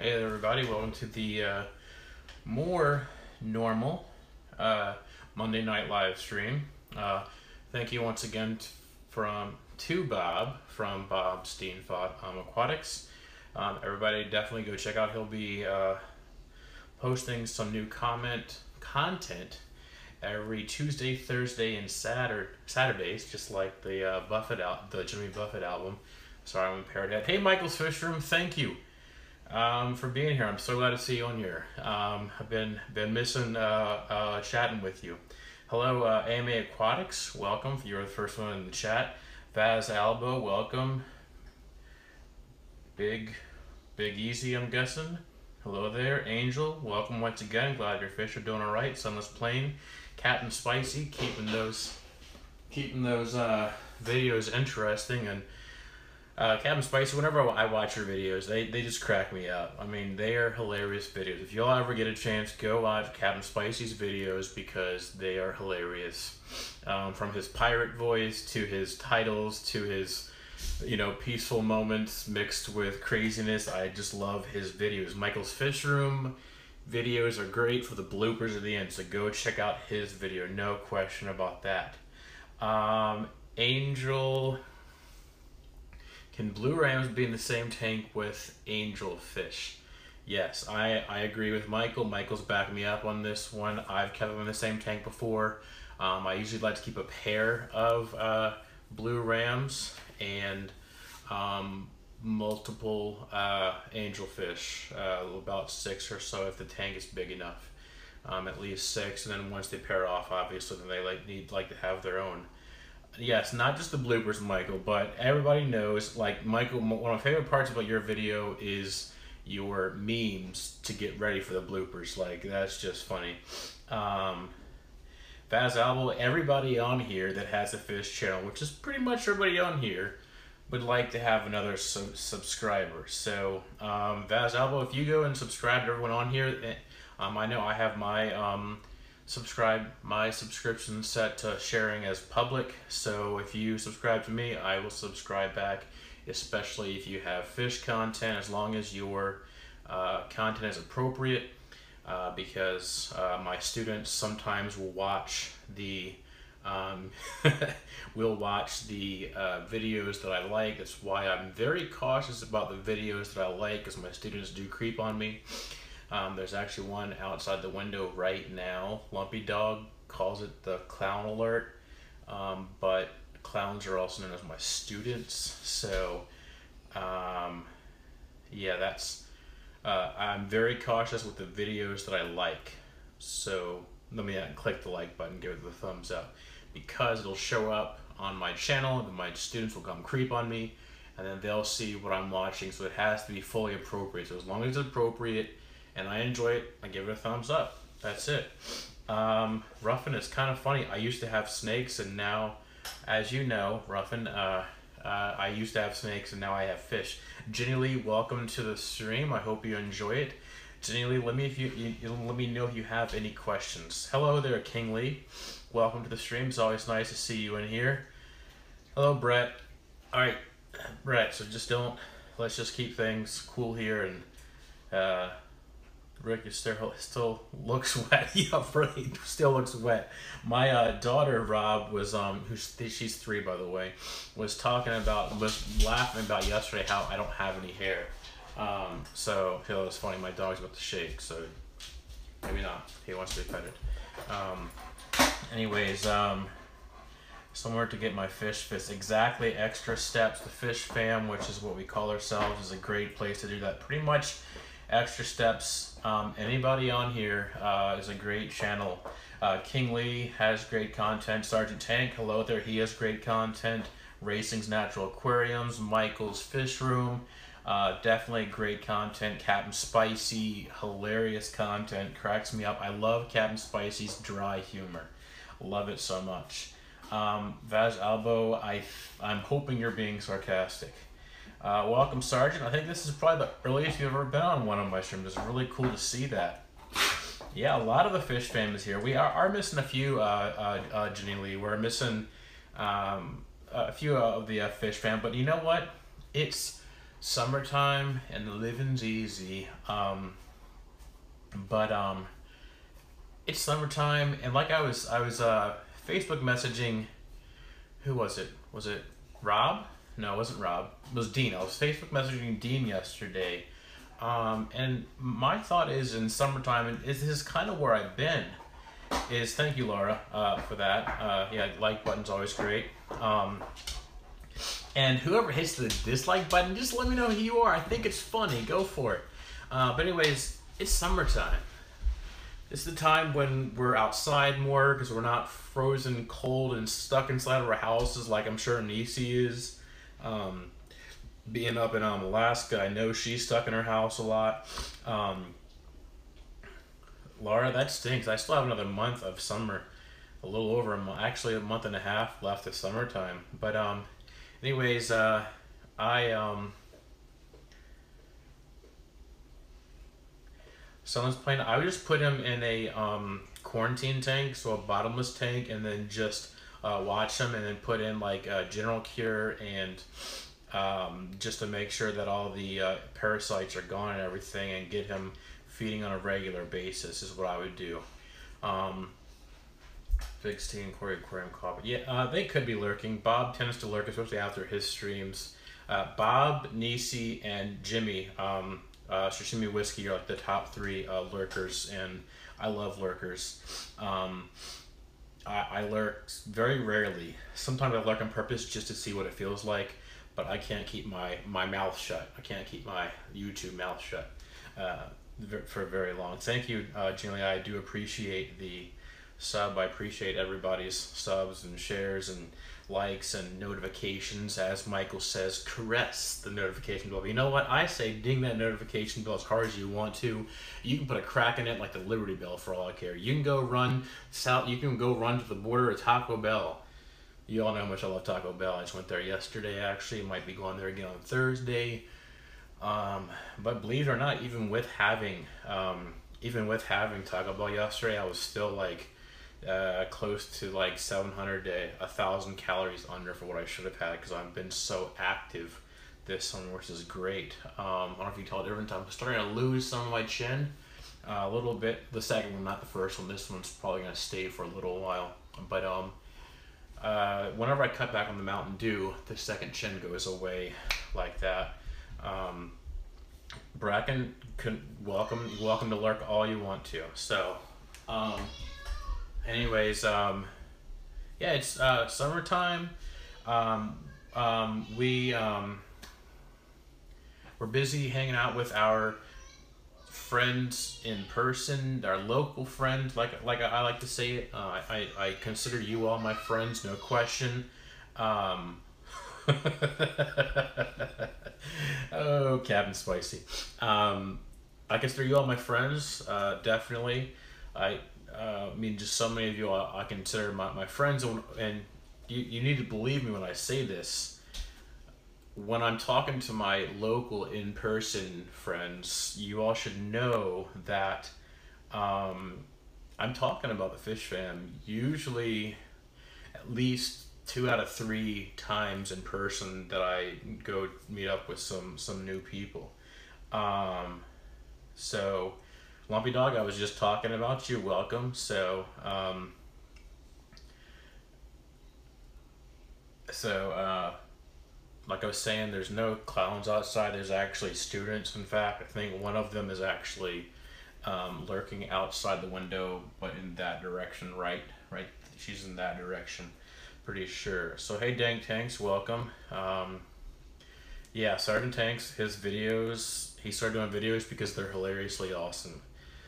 Hey there, everybody. Welcome to the more normal Monday night live stream. Thank you once again to Bob from Bob Steenfot Aquatics. Everybody definitely go check out. He'll be posting some new content every Tuesday, Thursday, and Saturdays, just like the the Jimmy Buffett album. Sorry, I'm impaired. Hey, Michael's Fish Room, thank you for being here. I'm so glad to see you on here. I've been missing chatting with you. Hello, AMA Aquatics, welcome. You're the first one in the chat. Vaz Albo, welcome. Big Easy, I'm guessing. Hello there. Angel, welcome once again. Glad your fish are doing all right. Sunless Plain, Captain Spicy, keeping those videos interesting. And Captain Spicy, whenever I watch your videos, they just crack me up. I mean, they are hilarious videos. If y'all ever get a chance, go watch Captain Spicy's videos because they are hilarious. From his pirate voice to his titles to his peaceful moments mixed with craziness. I just love his videos. Michael's Fish Room videos are great for the bloopers at the end, so go check out his video, no question about that. Angel, can blue rams be in the same tank with angel fish? Yes, I agree with Michael. Michael's backing me up on this one. I've kept them in the same tank before. I usually like to keep a pair of blue rams and multiple angelfish, about 6 or so if the tank is big enough. At least 6, and then once they pair off, obviously, then they like to have their own. Yes, not just the bloopers, Michael, but everybody knows, like, Michael, one of my favorite parts about your video is your memes to get ready for the bloopers. Like, that's just funny. Vaz Albo, everybody on here that has a fish channel, which is pretty much everybody on here, would like to have another subscriber. So, Vaz Albo, if you go and subscribe to everyone on here, I know I have my subscription set to sharing as public. So if you subscribe to me, I will subscribe back, especially if you have fish content, as long as your content is appropriate. Because my students sometimes will watch the videos that I like. That's why I'm very cautious about the videos that I like, because my students do creep on me. There's actually one outside the window right now. Lumpy Dog calls it the clown alert, but clowns are also known as my students. So yeah, that's I'm very cautious with the videos that I like. So let me click the like button, give it the thumbs up, because it'll show up on my channel and my students will come creep on me, and then they'll see what I'm watching. So it has to be fully appropriate. So as long as it's appropriate and I enjoy it, I give it a thumbs up. That's it. Ruffin, is kind of funny. I used to have snakes, and now, as you know, Ruffin, I used to have snakes and now I have fish. Jenny Lee, welcome to the stream. I hope you enjoy it. Jenny Lee, let me know if you have any questions. Hello there, King Lee. Welcome to the stream. It's always nice to see you in here. Hello, Brett. All right, Brett. So let's just keep things cool here. And Rick, you still looks wet. Yeah, really, still looks wet. My daughter Rob was she's 3, by the way, was laughing about yesterday how I don't have any hair. So it was funny. My dog's about to shake, so maybe not. He wants to be petted. Anyways, somewhere to get my fish fits. Exactly, Extra Steps. The Fish Fam, which is what we call ourselves, is a great place to do that. Pretty much, Extra Steps. Anybody on here is a great channel. King Lee has great content. Sergeant Tank, hello there, he has great content. Racing's Natural Aquariums, Michael's Fish Room, definitely great content. Captain Spicy, hilarious content, cracks me up. I love Captain Spicy's dry humor. Love it so much. Vaz Albo, I'm hoping you're being sarcastic. Welcome, Sergeant. I think this is probably the earliest you've ever been on one of my streams. It's really cool to see that. Yeah, a lot of the fish fam is here. We are missing a few, Jenny Lee. We're missing a few of the fish fam, but you know what? It's summertime and the living's easy. But it's summertime, and like I was Facebook messaging. Who was it? Was it Rob? No, it wasn't Rob. It was Dean. I was Facebook messaging Dean yesterday. And my thought is, in summertime, and this is kind of where I've been, is thank you, Laura, for that. Yeah, like button's always great. And whoever hits the dislike button, just let me know who you are. I think it's funny. Go for it. But anyways, it's summertime. It's the time when we're outside more because we're not frozen cold and stuck inside of our houses like I'm sure Nisi is. Being up in Alaska, I know she's stuck in her house a lot. Laura, that stinks. I still have another month of summer. A little over a month, actually a month and a half left of summertime. But anyways, someone's playing. I would just put him in a quarantine tank, so a bottomless tank, and then just watch him, and then put in like general cure and just to make sure that all the parasites are gone and everything, and get him feeding on a regular basis is what I would do. Big Steam, Corey Aquarium Coffee. Yeah, they could be lurking. Bob tends to lurk, especially after his streams. Bob, Nisi, and Jimmy, Sashimi Whiskey are like the top three lurkers, and I love lurkers. I lurk very rarely. Sometimes I lurk on purpose just to see what it feels like, but I can't keep my mouth shut. I can't keep my YouTube mouth shut for very long. Thank you, Julia. I do appreciate the sub. I appreciate everybody's subs and shares and likes and notifications. As Michael says, caress the notification bell. But you know what? I say ding that notification bell as hard as you want to. You can put a crack in it like the Liberty Bell for all I care. You can go run south. You can go run to the border of Taco Bell. You all know how much I love Taco Bell. I just went there yesterday, actually. Might be going there again on Thursday. But believe it or not, even with having Taco Bell yesterday, I was still like close to like 700 to 1,000 calories under for what I should have had, because I've been so active this summer, which is great. I don't know if you can tell the difference. I'm starting to lose some of my chin a little bit. The second one, not the first one. This one's probably going to stay for a little while. But whenever I cut back on the Mountain Dew, the second chin goes away like that. Bracken, welcome to lurk all you want to. So, anyways, yeah, it's summertime. We're busy hanging out with our friends in person, our local friends, like I like to say it. I consider you all my friends, no question. Oh, Captain Spicy. I consider you all my friends, definitely. I mean, just so many of you I consider my friends, and you need to believe me when I say this. When I'm talking to my local in-person friends, you all should know that I'm talking about the Fish Fam usually at least 2 out of 3 times in person that I go meet up with some new people. So Lumpy Dog, I was just talking about you. Welcome. So like I was saying, there's no clowns outside. There's actually students. In fact, I think one of them is actually lurking outside the window, but in that direction, right? She's in that direction, pretty sure. So hey, Dank Tanks, welcome. Yeah, Sergeant Tanks, his videos, he started doing videos because they're hilariously awesome.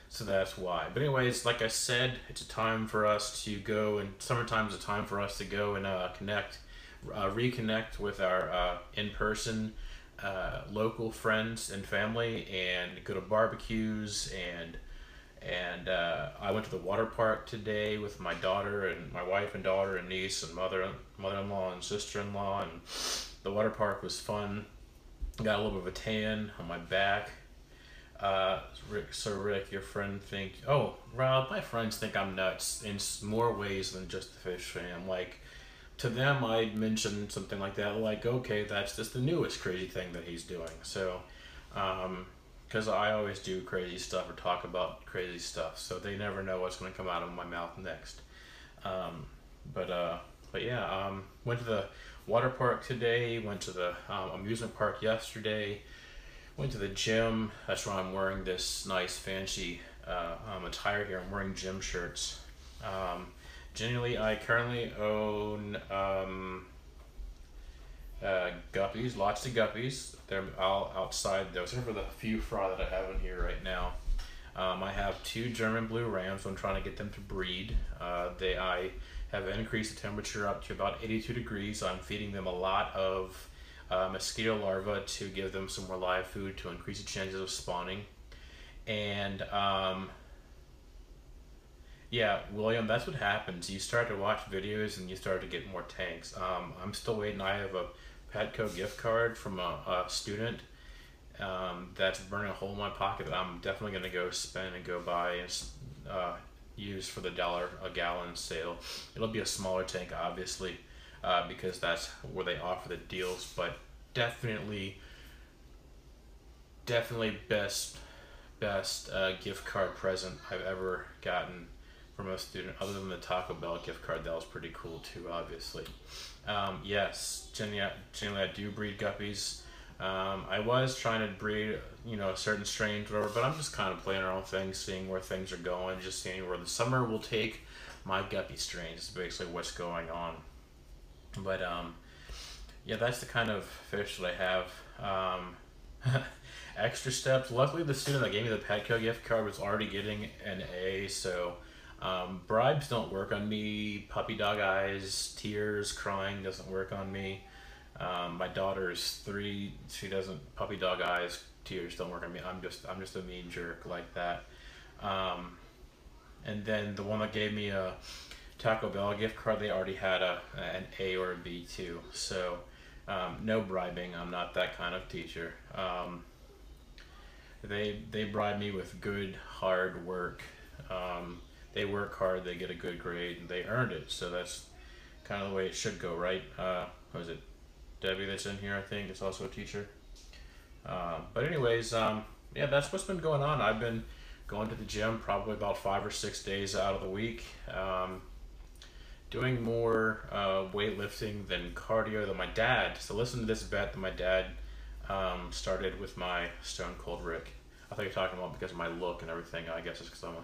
So that's why. But anyways, like I said, it's a time for us to go, and summertime's a time for us to go and reconnect with our in-person local friends and family, and go to barbecues, and I went to the water park today with my daughter and my wife and daughter and niece and mother-in-law and sister-in-law, and the water park was fun. Got a little bit of a tan on my back. Rick, your friend Rob, my friends think I'm nuts in more ways than just the Fish Fam. Like, to them, I mentioned something like that, like, okay, that's just the newest crazy thing that he's doing. So, because I always do crazy stuff or talk about crazy stuff, so they never know what's going to come out of my mouth next. Um, but yeah, went to the water park today, went to the amusement park yesterday, went to the gym. That's why I'm wearing this nice fancy attire here. I'm wearing gym shirts. Generally, I currently own guppies, lots of guppies. They're all outside though, except for the few fry that I have in here right now. I have 2 German blue rams. I'm trying to get them to breed. I have increased the temperature up to about 82 degrees. I'm feeding them a lot of mosquito larvae to give them some more live food to increase the chances of spawning. And yeah, William, that's what happens. You start to watch videos and you start to get more tanks. I'm still waiting. I have a Petco gift card from a student that's burning a hole in my pocket that I'm definitely going to go spend and go buy and use for the $1 a gallon sale. It'll be a smaller tank, obviously, because that's where they offer the deals, but definitely best gift card present I've ever gotten from a student, other than the Taco Bell gift card. That was pretty cool too, obviously. Yes, generally I do breed guppies. I was trying to breed, certain strains, whatever, but I'm just kind of playing around with things, seeing where things are going, just seeing where the summer will take my guppy strains. Is basically what's going on. But yeah, that's the kind of fish that I have. Extra steps. Luckily, the student that gave me the Petco gift card was already getting an A, so bribes don't work on me. Puppy dog eyes, tears, crying doesn't work on me. My daughter's 3. She doesn't. Puppy dog eyes, tears don't work on me. I'm just a mean jerk like that. And then the one that gave me a Taco Bell gift card, they already had an A or a B too. So no bribing. I'm not that kind of teacher. They bribe me with good hard work. They work hard, they get a good grade, and they earned it. So that's kind of the way it should go, right? What is it? Debbie that's in here, I think, is also a teacher. But anyways, yeah, that's what's been going on. I've been going to the gym probably about 5 or 6 days out of the week. Doing more weightlifting than cardio than my dad. So listen to this bet that my dad started with my Stone Cold Rick. I thought you were talking about because of my look and everything. I guess it's because I'm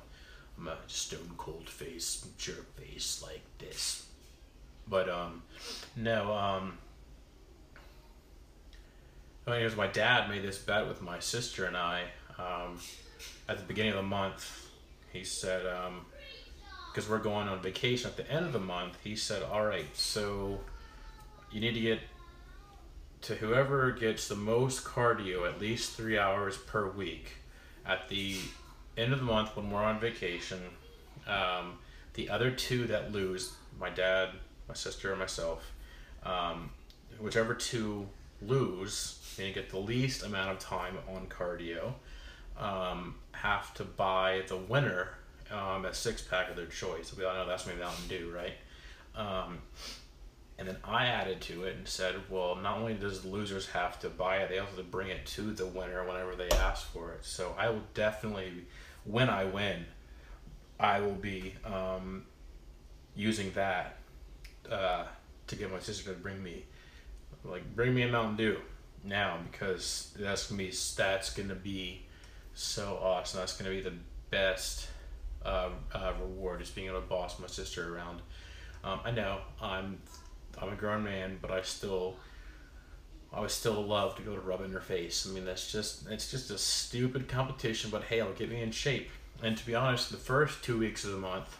a stone cold face, jerk face like this. But no. Anyways, my dad made this bet with my sister and I at the beginning of the month. He said, because we're going on vacation at the end of the month, he said, all right, so you need to get to whoever gets the most cardio, at least 3 hours per week, at the end of the month when we're on vacation. The other 2 that lose, my dad, my sister, and myself, whichever 2 lose, and get the least amount of time on cardio, have to buy the winner a 6-pack of their choice. We all know that's maybe Mountain Dew, right? And then I added to it and said, well, not only does the losers have to buy it, they also have to bring it to the winner whenever they ask for it. So I will definitely, when I win, I will be using that to get my sister to bring me a Mountain Dew now, because that's gonna be so awesome. That's gonna be the best reward, is being able to boss my sister around. I know I'm a grown man, but I would still love to go to rub in her face. I mean, it's just a stupid competition, but hey, it'll get me in shape. And to be honest, the first 2 weeks of the month,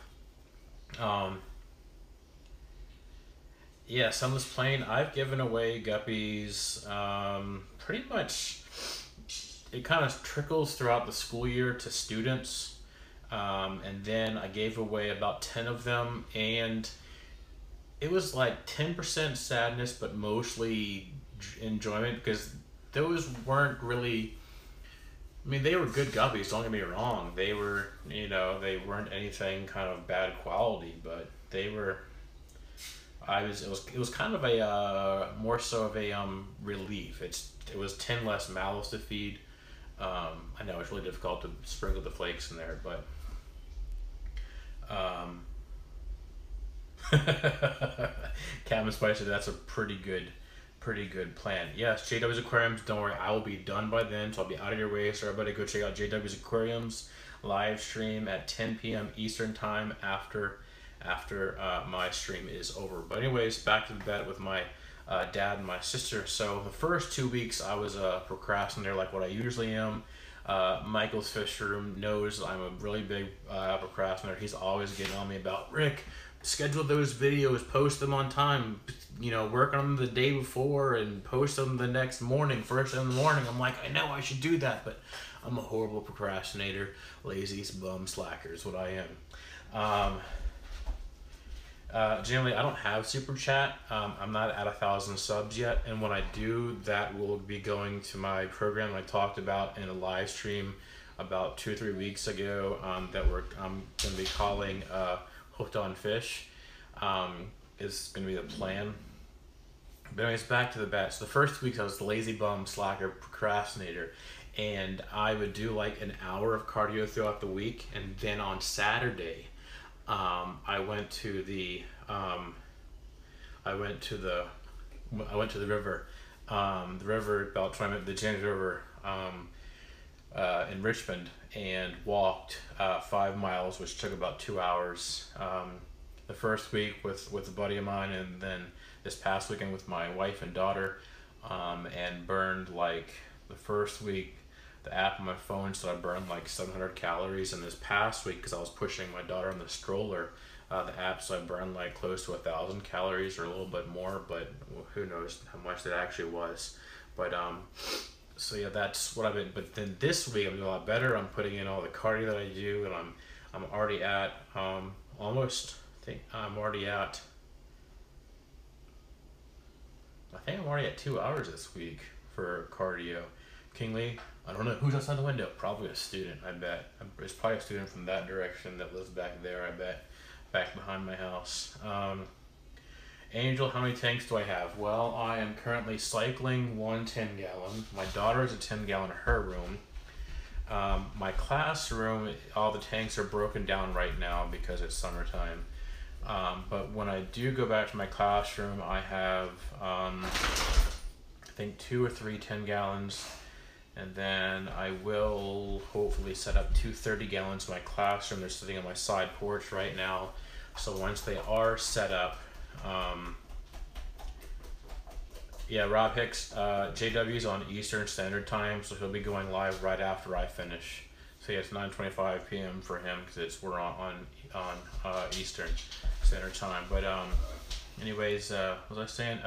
yes, on this plane, I've given away guppies. Pretty much, it kind of trickles throughout the school year to students, and then I gave away about 10 of them, and it was like 10% sadness, but mostly enjoyment, because those weren't really, I mean, they were good guppies, don't get me wrong. They were, they weren't anything kind of bad quality, but they were It was kind of a more so of a relief. It was 10 less mouths to feed. I know it's really difficult to sprinkle the flakes in there, but Captain Spicer, that's a pretty good plan. Yes, JW's Aquariums, don't worry, I will be done by then, so I'll be out of your way. So everybody go check out JW's Aquariums live stream at 10 p.m. Eastern time after my stream is over. But anyways, back to the bed with my dad and my sister. So the first 2 weeks I was a procrastinator like what I usually am. Michael's fish room knows I'm a really big procrastinator. He's always getting on me about, Rick, schedule those videos, post them on time, you know, work on them the day before and post them the next morning, first in the morning. I'm like, I know I should do that, but I'm a horrible procrastinator. Lazy bum slacker is what I am. Generally, I don't have super chat. I'm not at 1,000 subs yet, and when I do, that will be going to my program I talked about in a live stream about 2 or 3 weeks ago. That I'm going to be calling Hooked on Fish. Is going to be the plan. But anyways, back to the bet. So the first 2 weeks I was the lazy bum slacker procrastinator, and I would do like an hour of cardio throughout the week, and then on Saturday, I went to the river, about 20 minutes, the James River, in Richmond, and walked 5 miles, which took about 2 hours. The first week with a buddy of mine, and then this past weekend with my wife and daughter, and burned like the first week. The app on my phone said I burned like 700 calories, and this past week, because I was pushing my daughter in the stroller, the app said I burned like close to 1,000 calories or a little bit more, but who knows how much that actually was. But so yeah, that's what I've been. But then this week I'm doing a lot better. I'm putting in all the cardio that I do, and I'm already at almost. I'm already at 2 hours this week for cardio. King Lee, I don't know who's outside the window. Probably a student, I bet. There's probably a student from that direction that lives back there, I bet. Back behind my house. Angel, how many tanks do I have? Well, I am currently cycling 1 10-gallon. My daughter has a 10-gallon in her room. My classroom, all the tanks are broken down right now because it's summertime. But when I do go back to my classroom, I have, I think 2 or 3 10-gallons. And then I will hopefully set up 2 30-gallons in my classroom. They're sitting on my side porch right now. So once they are set up, yeah, Rob Hicks, JW's on Eastern Standard Time, so he'll be going live right after I finish. So yeah, it's 9:25 p.m. for him because we're on Eastern Standard Time. But anyways, what was I saying?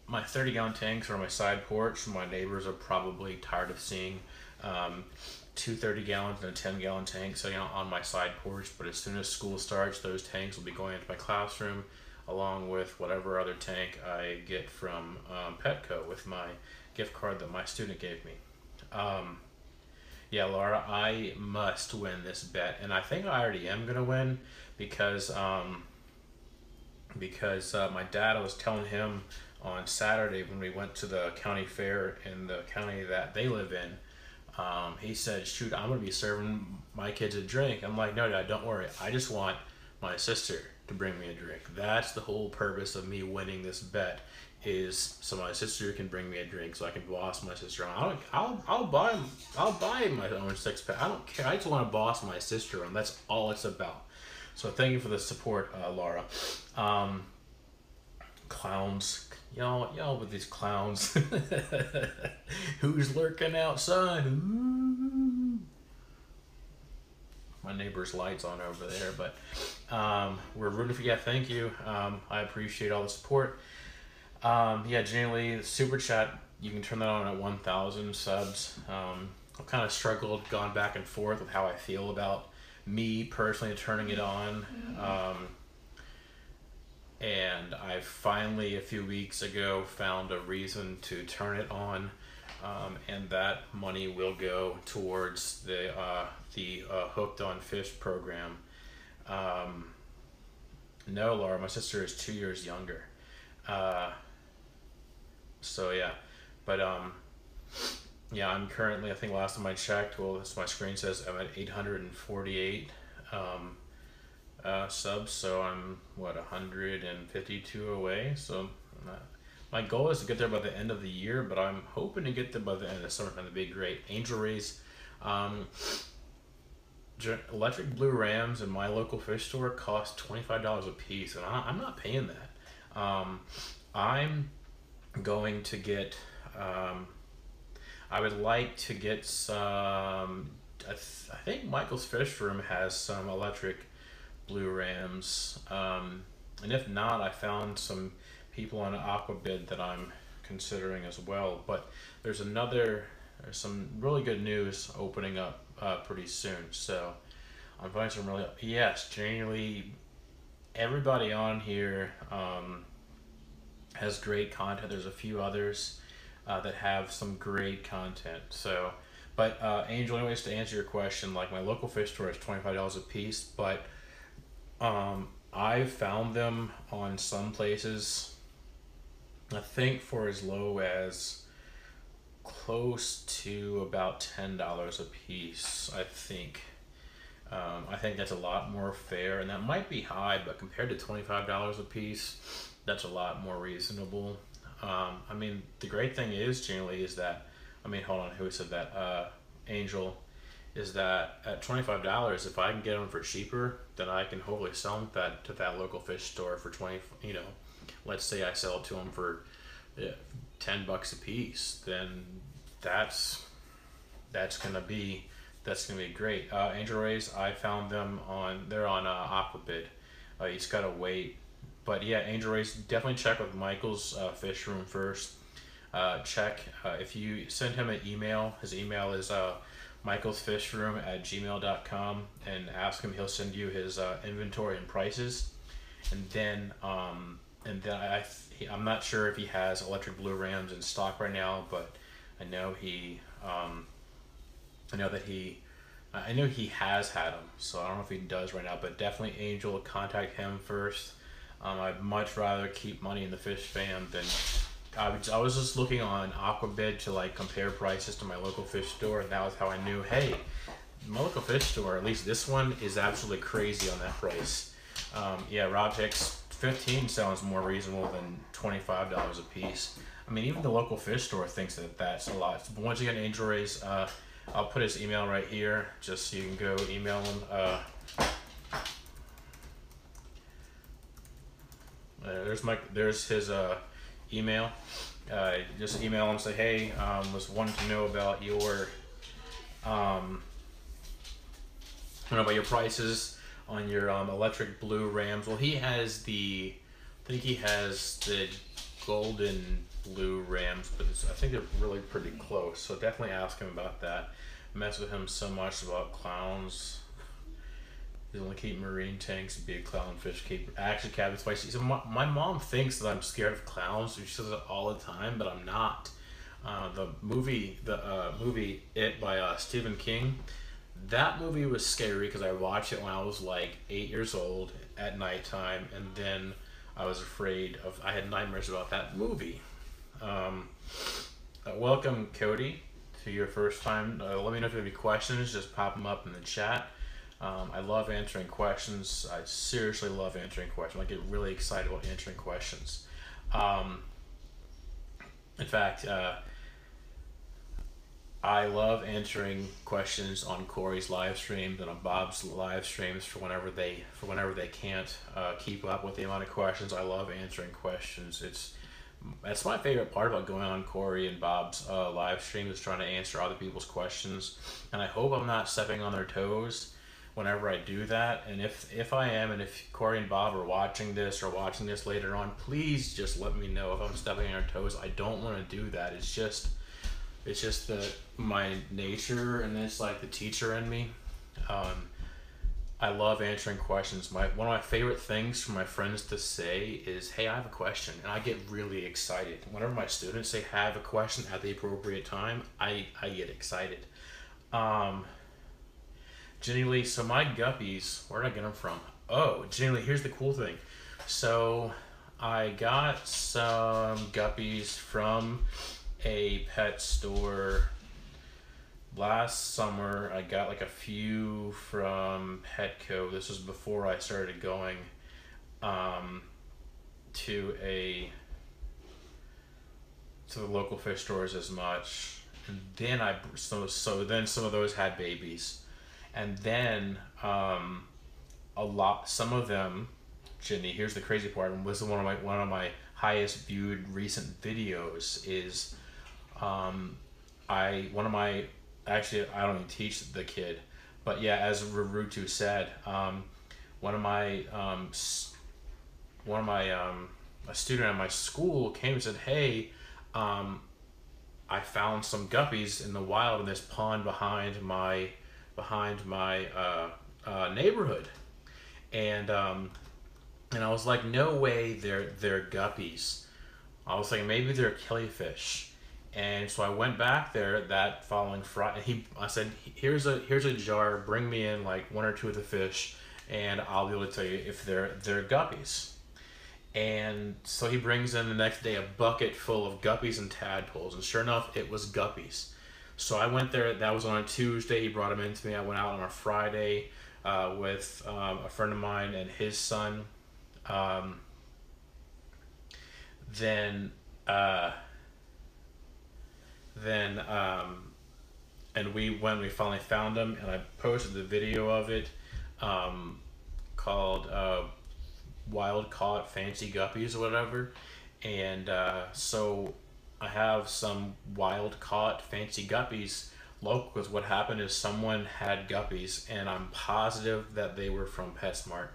My 30-gallon tanks are on my side porch. My neighbors are probably tired of seeing 2 30-gallons and a 10-gallon tank sitting out on my side porch. But as soon as school starts, those tanks will be going into my classroom, along with whatever other tank I get from Petco with my gift card that my student gave me. Yeah, Laura, I must win this bet, and I think I already am gonna win because my dad, I was telling him on Saturday when we went to the county fair in the county that they live in, he said, shoot, I'm gonna be serving my kids a drink. I'm like, no, Dad, don't worry. I just want my sister to bring me a drink. That's the whole purpose of me winning this bet, is so my sister can bring me a drink, so I can boss my sister around. I'll buy my own 6-pack. I don't care. I just want to boss my sister around. That's all it's about. So thank you for the support, Laura. Clowns, y'all with these clowns. Who's lurking outside? Ooh. My neighbor's lights on over there, but we're rooting for you. Yeah, thank you. I appreciate all the support. Yeah, generally, the super chat, you can turn that on at 1,000 subs. I've kind of struggled, gone back and forth with how I feel about me personally turning it on. And I finally, a few weeks ago, found a reason to turn it on. And that money will go towards the Hooked on Fish program. No, Laura, my sister is 2 years younger. Uh, so yeah, but yeah, I'm currently, I think last time I checked, well, this my screen says I'm at 848 um, subs, so I'm what 152 away. So uh, my goal is to get there by the end of the year, but I'm hoping to get there by the end of the summer. That'd be great. Angel Rays, um, electric blue rams in my local fish store cost $25 a piece, and I'm not paying that. I'm going to get. Um, I would like to get some. I think Michael's Fish Room has some electric blue rams, and if not, I found some people on Aquabid that I'm considering as well. But there's some really good news opening up pretty soon. So I'm finding some really, yes, genuinely everybody on here has great content. There's a few others that have some great content. So, but Angel, anyways, to answer your question, like my local fish store is $25 a piece, but I found them on some places, I think for as low as close to about $10 a piece, I think. I think that's a lot more fair, and that might be high, but compared to $25 a piece, that's a lot more reasonable. I mean, the great thing is, generally, is that, I mean, hold on, who said that? Angel, is that at $25, if I can get them for cheaper, then I can hopefully sell them to that local fish store for 20. You know, let's say I sell it to them for $10 a piece, then that's that's gonna be that's gonna be great. Angel Rays, I found them on they're on Aquabid. You just gotta wait. But yeah, Angel Rays, definitely check with Michael's fish room first. Check if you send him an email. His email is michaelsfishroom@gmail.com, and ask him. He'll send you his inventory and prices, and then I'm not sure if he has electric blue rams in stock right now, but I know I know he has had them, so I don't know if he does right now, but definitely Angel, contact him first. I'd much rather keep money in the fish fam than I was just looking on Aquabid to like compare prices to my local fish store, and that was how I knew, hey, my local fish store, at least this one, is absolutely crazy on that price. Yeah, Rob Hicks, 15 sounds more reasonable than $25 a piece. I mean, even the local fish store thinks that that's a lot. But once again, Angel Rays, I'll put his email right here, just so you can go email him. There's his email. Just email him, say, hey, was wanting to know about your about your prices on your electric blue rams. Well, I think he has the golden blue rams, but I think they're really pretty close. So definitely ask him about that. Mess with him so much about clowns. He's only keep marine tanks and be a clownfish keeper. Actually, Cabin Spicy. So my mom thinks that I'm scared of clowns. She says it all the time, but I'm not. The movie It by Stephen King. That movie was scary because I watched it when I was like 8 years old at nighttime, and then I was afraid of. I had nightmares about that movie. Welcome, Cody, to your first time. Let me know if you have any questions. Just pop them up in the chat. I love answering questions. I seriously love answering questions. I get really excited about answering questions. In fact, I love answering questions on Corey's live streams and on Bob's live streams for whenever they can't keep up with the amount of questions. I love answering questions. That's my favorite part about going on Corey and Bob's live stream, is trying to answer other people's questions. And I hope I'm not stepping on their toes whenever I do that. And if I am, and if Corey and Bob are watching this later on, please just let me know if I'm stepping on their toes. I don't want to do that. It's just my nature, and it's like the teacher in me. I love answering questions. One of my favorite things for my friends to say is, hey, I have a question, and I get really excited. Whenever my students say have a question at the appropriate time, I get excited. Jenny Lee, so my guppies, where did I get them from? Oh, Jenny Lee, here's the cool thing. So I got some guppies from a pet store last summer. I got like a few from Petco. This was before I started going um, to the local fish stores as much. And then then some of those had babies, and then some of them, Jenny, here's the crazy part, and was one of my highest viewed recent videos is I one of my actually I don't even teach the kid, but yeah, as Rurutu said, one of my a student at my school came and said, hey, I found some guppies in the wild in this pond behind my neighborhood, and I was like, no way, they're guppies. I was like, maybe they're killifish. And so I went back there that following Friday. I said, here's a jar. Bring me in like one or two of the fish, and I'll be able to tell you if they're guppies. And so he brings in the next day a bucket full of guppies and tadpoles, and sure enough, it was guppies. So I went there. That was on a Tuesday. He brought them in to me. I went out on a Friday with a friend of mine and his son. Um, then uh, then and we finally found them, and I posted the video of it, called wild caught fancy guppies or whatever. And so I have some wild caught fancy guppies local, because what happened is someone had guppies, and I'm positive that they were from PetSmart.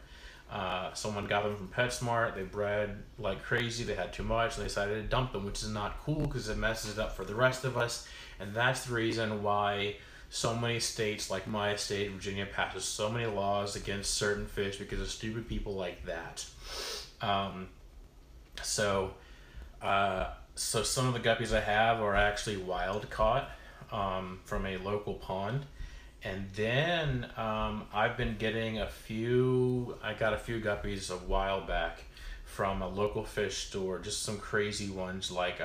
Someone got them from PetSmart. They bred like crazy. They had too much, and they decided to dump them, which is not cool because it messes it up for the rest of us. And that's the reason why so many states, like my state, Virginia, passes so many laws against certain fish because of stupid people like that. So some of the guppies I have are actually wild caught from a local pond. And then I've been getting I got a few guppies a while back from a local fish store, just some crazy ones. Like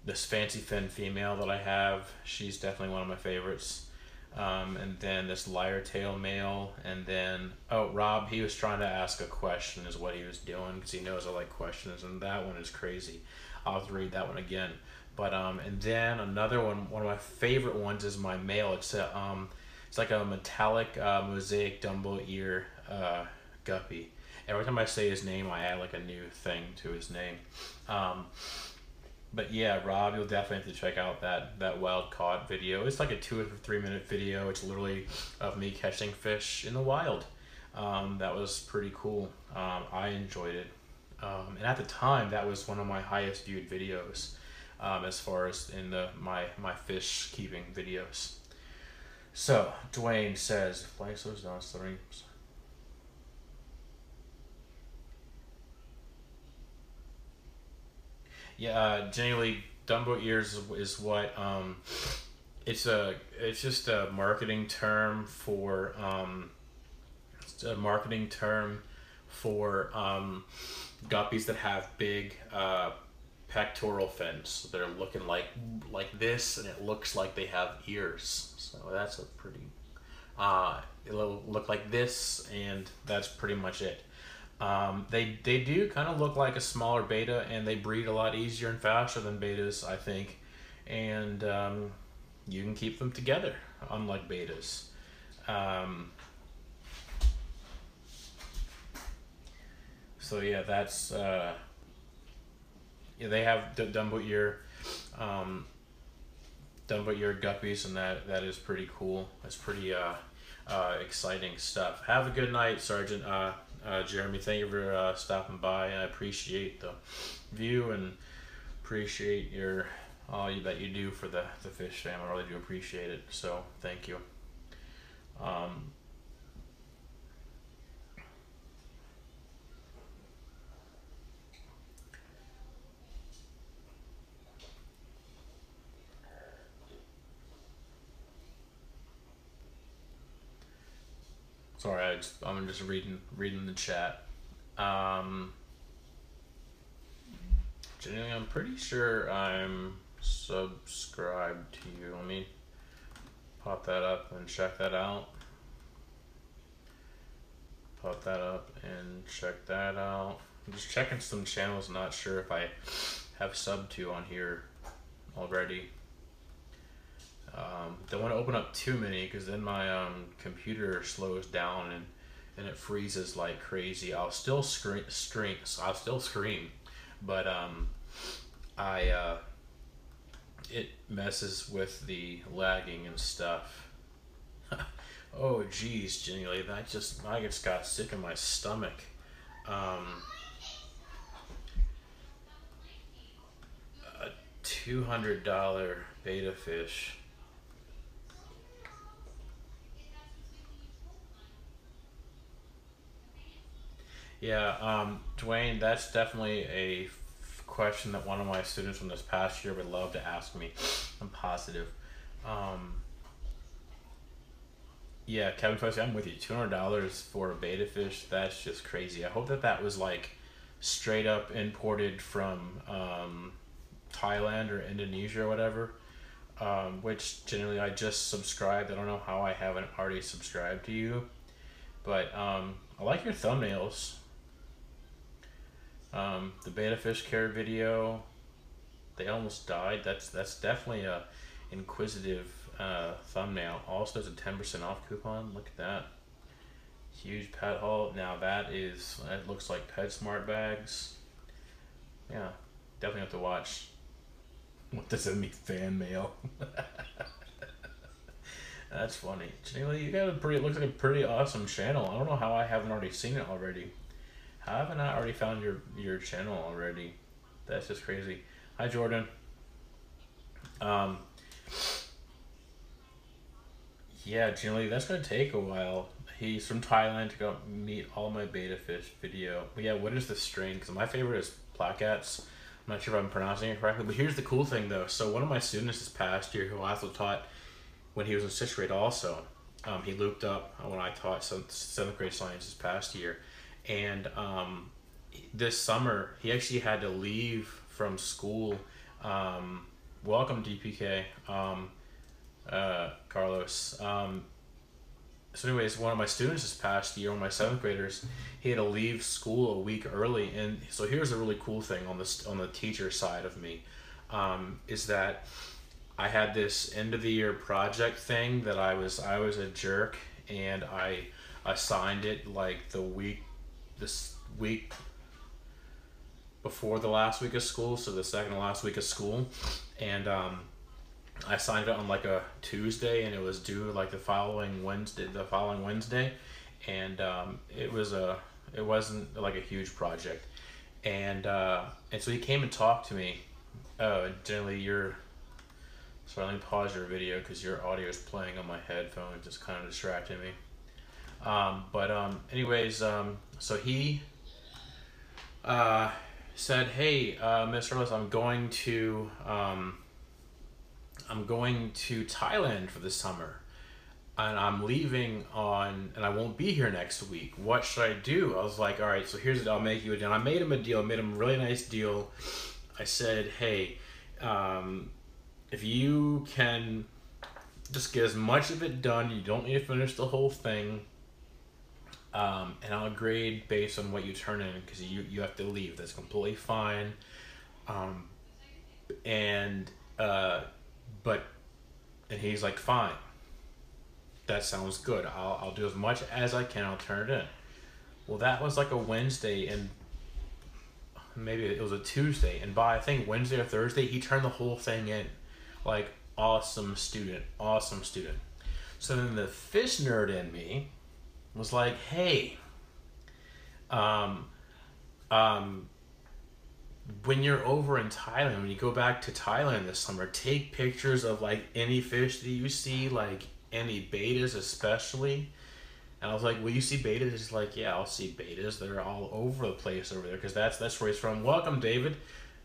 this fancy fin female that I have, she's definitely one of my favorites. And then this lyre tail male, and then, oh, Rob, he was trying to ask a question is what he was doing, because he knows I like questions, and that one is crazy. I'll have to read that one again. But and then another one of my favorite ones is my male. It's like a metallic mosaic Dumbo ear guppy. Every time I say his name, I add like a new thing to his name. But yeah, Rob, you'll definitely have to check out that wild caught video. It's like a 2 or 3 minute video. It's literally of me catching fish in the wild. That was pretty cool. I enjoyed it. And at the time, that was one of my highest viewed videos, as far as in my fish keeping videos. So Dwayne says, "Fly slows down, stuttering." Yeah, generally Dumbo ears is what it's just a marketing term for it's a marketing term for guppies that have big pectoral fins. They're looking like this, and it looks like they have ears. So that's a pretty it'll look like this, and that's pretty much it. They do kind of look like a smaller beta, and they breed a lot easier and faster than betas, I think. And you can keep them together, unlike betas. So yeah, that's yeah, they have Dumbo ear guppies, and that is pretty cool. That's pretty exciting stuff. Have a good night, Sergeant. Jeremy, thank you for stopping by. I appreciate the view and appreciate that you do for the fish fam. I really do appreciate it. So thank you. Sorry, I'm just reading the chat. Um, Generally, I'm pretty sure I'm subscribed to you. Let me pop that up and check that out. Pop that up and check that out. I'm just checking some channels, not sure if I have subbed to on here already. Don't want to open up too many because then my computer slows down and it freezes like crazy. I'll still scream, but it messes with the lagging and stuff. Oh geez, genuinely, I just got sick in my stomach. A $200 beta fish. Yeah, Dwayne, that's definitely a question that one of my students from this past year would love to ask me. I'm positive. Um, yeah, Kevin Fossey, I'm with you. $200 for a beta fish, that's just crazy. I hope that that was like straight up imported from Thailand or Indonesia or whatever. Which generally I just subscribed. I don't know how I haven't already subscribed to you, but I like your thumbnails. The beta fish care video, they almost died. That's definitely a inquisitive thumbnail. Also, there's a 10% off coupon. Look at that. Huge pet haul. Now that looks like PetSmart bags. Yeah, definitely have to watch. What does it mean, fan mail? That's funny. Janelle, you got it looks like a pretty awesome channel. I don't know how I haven't already seen it already. How haven't I already found your channel already? That's just crazy. Hi, Jordan. Yeah, generally that's gonna take a while. He's from Thailand to go meet all my beta fish video. But yeah, what is the string? Because my favorite is plaquettes. I'm not sure if I'm pronouncing it correctly, but here's the cool thing though. So one of my students this past year who I also taught when he was in 6th grade also, he looped up when I taught 7th grade science this past year. And this summer, he actually had to leave from school. Welcome, DPK, Carlos. So anyways, one of my students this past year, one of my 7th graders, he had to leave school a week early. And so here's a really cool thing on the teacher side of me, is that I had this end of the year project thing that I was a jerk, and I assigned it like this week before the last week of school, so the second to last week of school, and I signed it on like a Tuesday, and it was due like the following Wednesday, and it wasn't like a huge project, and so he came and talked to me. Generally, so let me pause your video because your audio is playing on my headphones, just kind of distracting me. Anyways, so he said, "Hey, Mr. Ellis, I'm going to Thailand for the summer, and I'm leaving and I won't be here next week. What should I do?" I was like, "All right, so I'll make you a deal." And I made him a deal. I made him a really nice deal. I said, "Hey, if you can just get as much of it done, you don't need to finish the whole thing. And I'll grade based on what you turn in, because you have to leave. That's completely fine. And he's like, fine. That sounds good. I'll do as much as I can. I'll turn it in. Well, that was like a Wednesday, and maybe it was a Tuesday. And by I think Wednesday or Thursday, he turned the whole thing in. Like, awesome student. So then the fish nerd in me was like, hey, when you're over in Thailand, when you go back to Thailand this summer, take pictures of like any fish that you see, like any betas especially. And I was like, will you see betas? He's like, yeah, I'll see betas. They're all over the place over there, because that's where he's from. Welcome, David.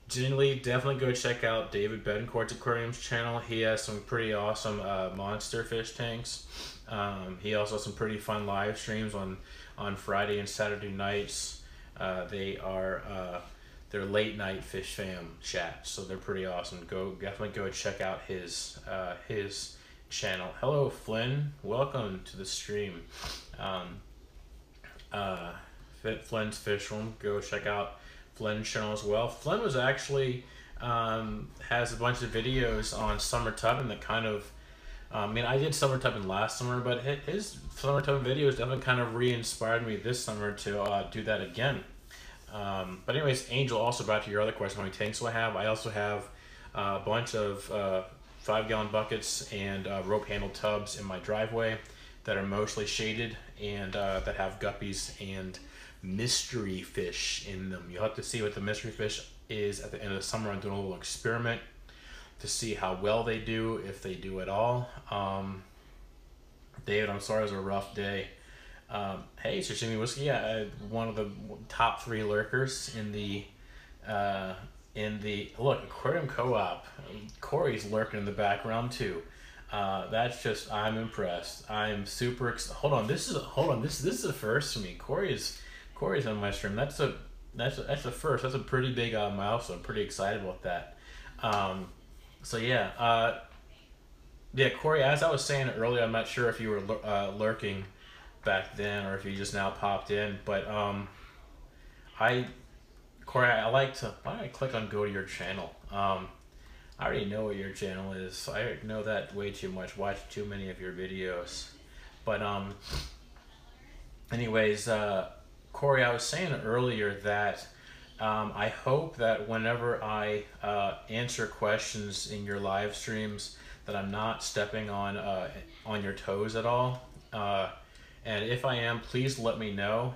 Generally, definitely go check out David Betancourt's Aquarium's channel. He has some pretty awesome monster fish tanks. He also has some pretty fun live streams on Friday and Saturday nights. They're late night fish fam chat, so they're pretty awesome. Definitely go check out his channel. Hello Flynn, welcome to the stream. Uh, Flynn's Fish Room. Go check out Flynn's channel as well. Flynn was actually has a bunch of videos on summer tubbing that kind of. I mean, I did summer tubbing last summer, but his summer tubbing videos definitely kind of re-inspired me this summer to do that again. But anyways, Angel, also back to your other question, how many tanks do I have? I also have a bunch of 5-gallon buckets and rope handle tubs in my driveway that are mostly shaded and that have guppies and mystery fish in them. You'll have to see what the mystery fish is at the end of the summer. I'm doing a little experiment to see how well they do, if they do at all. David, I'm sorry it was a rough day. Hey, Sashimi Whiskey, yeah, one of the top 3 lurkers in the look, Aquarium Co-op. Corey's lurking in the background too. That's just, I'm impressed. I'm super hold on, this is a first for me. Corey's on my stream. That's a first. That's a pretty big milestone. I'm pretty excited about that. So yeah, Corey, as I was saying earlier, I'm not sure if you were lurking back then or if you just now popped in, but Corey, I like to, why don't I click on go to your channel? I already know what your channel is. I know that way too much. Watch too many of your videos. But anyways, Corey, I was saying earlier that I hope that whenever I answer questions in your live streams, that I'm not stepping on your toes at all. And if I am, please let me know,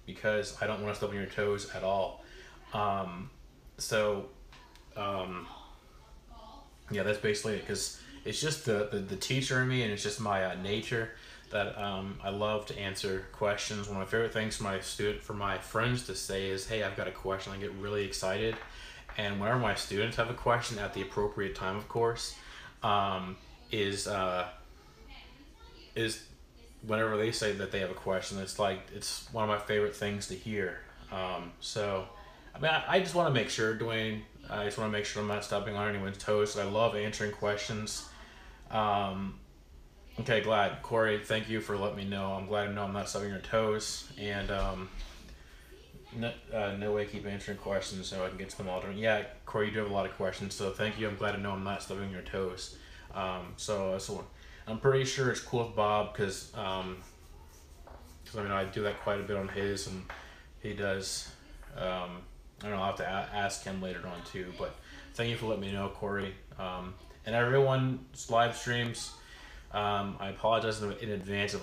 because I don't want to step on your toes at all. Yeah, that's basically it, because it's just the teacher in me, and it's just my nature that I love to answer questions. One of my favorite things for my friends to say is, hey, I've got a question. I get really excited. And whenever my students have a question at the appropriate time, of course, is whenever they say that they have a question, it's one of my favorite things to hear. So, I mean, I just want to make sure, Dwayne, I just want to make sure I'm not stepping on anyone's toes. I love answering questions. Okay, glad. Corey, thank you for letting me know. I'm glad to know I'm not stepping on your toes. And no way keep answering questions so I can get to them all. Yeah, Corey, you do have a lot of questions, so thank you. I'm glad to know I'm not stepping on your toes. So I'm pretty sure it's cool with Bob, because I mean, I do that quite a bit on his, and he does. I don't know, I'll have to ask him later on too, but thank you for letting me know, Corey. And everyone's live streams, I apologize in advance if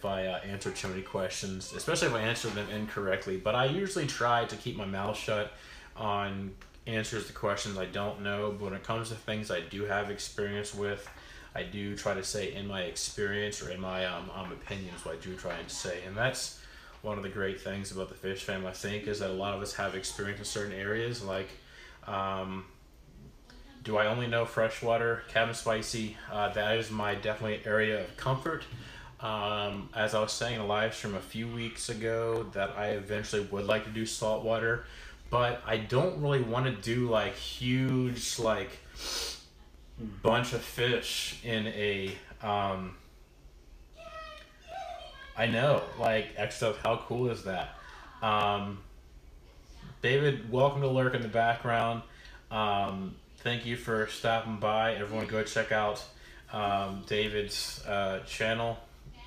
I answer too many questions, especially if I answer them incorrectly, but I usually try to keep my mouth shut on answers to questions I don't know. But when it comes to things I do have experience with, I do try to say in my experience or in my opinions what I do try and say. And that's one of the great things about the fish fam, I think, is that a lot of us have experience in certain areas. Like, do I only know freshwater? Cabin Spicy, that is my definitely area of comfort. As I was saying in a live stream a few weeks ago, that I eventually would like to do saltwater, but I don't really want to do like huge, like bunch of fish in a, I know, like extra, how cool is that? David, welcome to lurk in the background. Thank you for stopping by. Everyone go check out David's channel,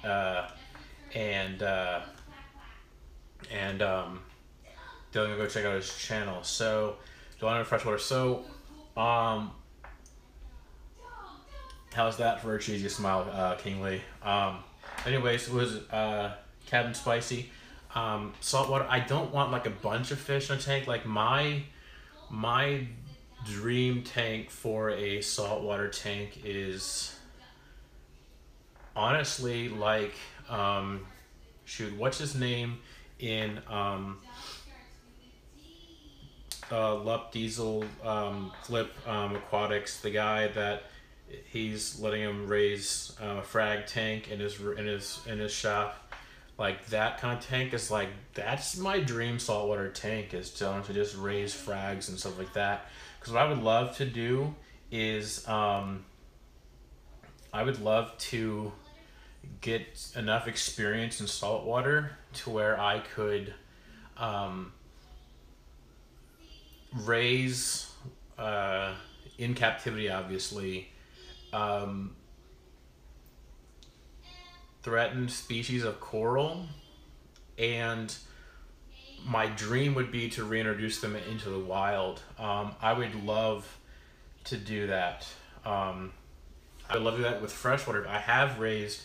and Dylan, go check out his channel. So, Dylan Freshwater. So, how's that for a cheesy smile, King Lee? Anyways, it was Cabin Spicy. Saltwater, I don't want like a bunch of fish in a tank. Like my dream tank for a saltwater tank is honestly like, shoot, what's his name in Lup Diesel Flip Aquatics, the guy that he's letting him raise a frag tank in his shop. Like that kind of tank is like, that's my dream saltwater tank, is to just raise frags and stuff like that. Because what I would love to do is I would love to get enough experience in saltwater to where I could um, raise in captivity, obviously, um, threatened species of coral, and my dream would be to reintroduce them into the wild. I would love to do that. I would love to do that with freshwater. I have raised